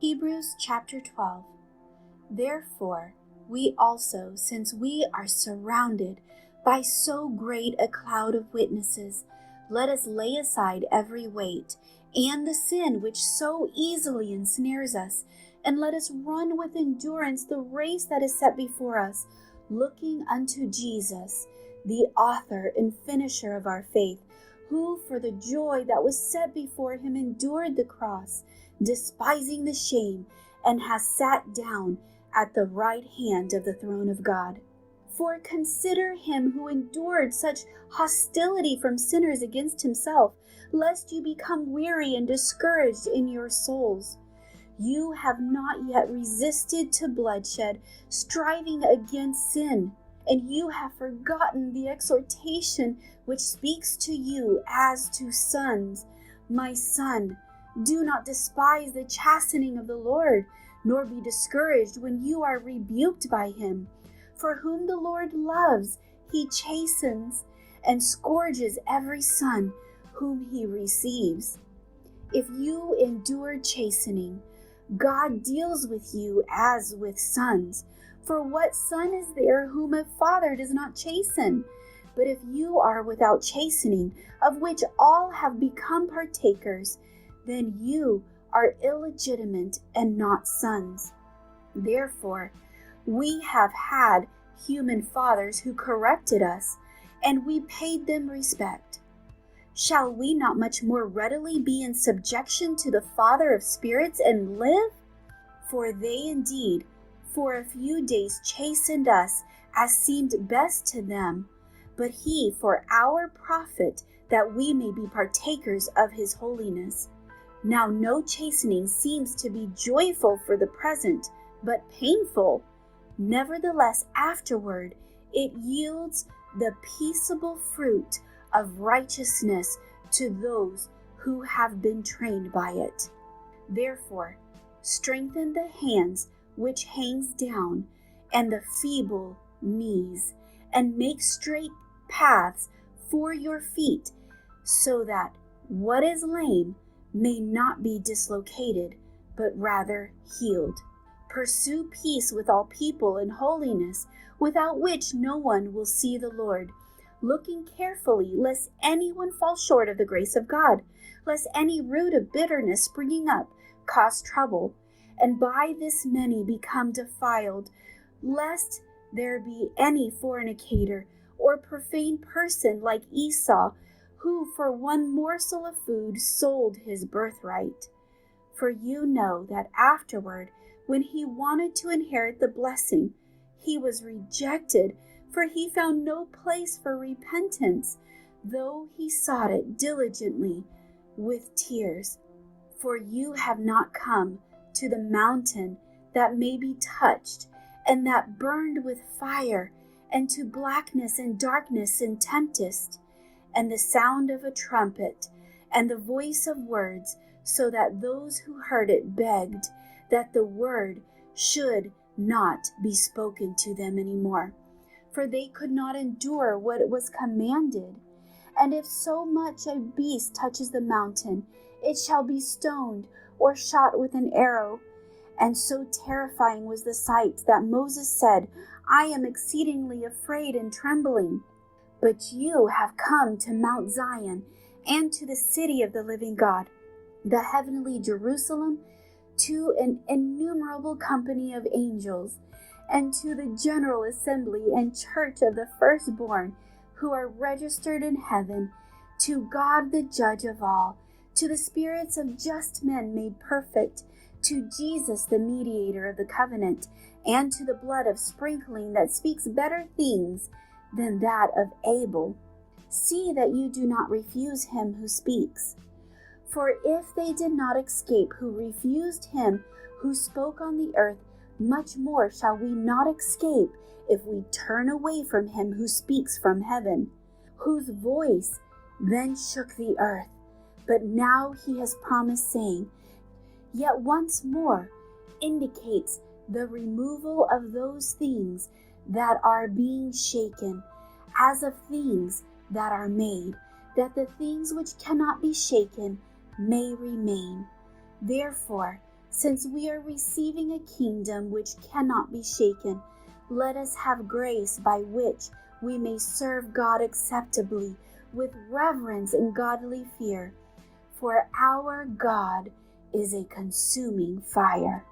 Hebrews chapter 12. Therefore, we also, since we are surrounded by so great a cloud of witnesses, let us lay aside every weight and the sin which so easily ensnares us, and let us run with endurance the race that is set before us, looking unto Jesus, the author and finisher of our faith, who for the joy that was set before him endured the cross, despising the shame, and has sat down at the right hand of the throne of God. For consider him who endured such hostility from sinners against himself, lest you become weary and discouraged in your souls. You have not yet resisted to bloodshed, striving against sin, and you have forgotten the exhortation which speaks to you as to sons. My son, do not despise the chastening of the Lord, nor be discouraged when you are rebuked by him. For whom the Lord loves, he chastens and scourges every son whom he receives. If you endure chastening, God deals with you as with sons. For what son is there whom a father does not chasten? But if you are without chastening, of which all have become partakers, then you are illegitimate and not sons. Therefore, we have had human fathers who corrected us, and we paid them respect. Shall we not much more readily be in subjection to the Father of spirits and live? For they indeed for a few days chastened us as seemed best to them, but he for our profit, that we may be partakers of his holiness. Now no chastening seems to be joyful for the present, but painful. Nevertheless, afterward it yields the peaceable fruit of righteousness to those who have been trained by it. Therefore, strengthen the hands which hangs down, and the feeble knees, and make straight paths for your feet, so that what is lame may not be dislocated, but rather healed. Pursue peace with all people and holiness, without which no one will see the Lord, looking carefully lest anyone fall short of the grace of God, lest any root of bitterness springing up cause trouble, and by this many become defiled, lest there be any fornicator or profane person like Esau, who for one morsel of food sold his birthright. For you know that afterward, when he wanted to inherit the blessing, he was rejected, for he found no place for repentance, though he sought it diligently with tears. For you have not come to the mountain that may be touched, and that burned with fire, and to blackness and darkness and tempest, and the sound of a trumpet, and the voice of words, so that those who heard it begged that the word should not be spoken to them any more, for they could not endure what it was commanded. And if so much a beast touches the mountain, it shall be stoned or shot with an arrow. And so terrifying was the sight that Moses said, I am exceedingly afraid and trembling. But you have come to Mount Zion, and to the city of the living God, the heavenly Jerusalem, to an innumerable company of angels, and to the general assembly and church of the firstborn who are registered in heaven, to God the judge of all, to the spirits of just men made perfect, to Jesus the mediator of the covenant, and to the blood of sprinkling that speaks better things than that of Abel. See that you do not refuse him who speaks. For if they did not escape who refused him who spoke on the earth, much more shall we not escape if we turn away from him who speaks from heaven, whose voice then shook the earth. But now he has promised, saying, Yet once more, indicates the removal of those things that are being shaken, as of things that are made, that the things which cannot be shaken may remain. Therefore, Since we are receiving a kingdom which cannot be shaken, let us have grace by which we may serve God acceptably with reverence and godly fear. For our God is a consuming fire.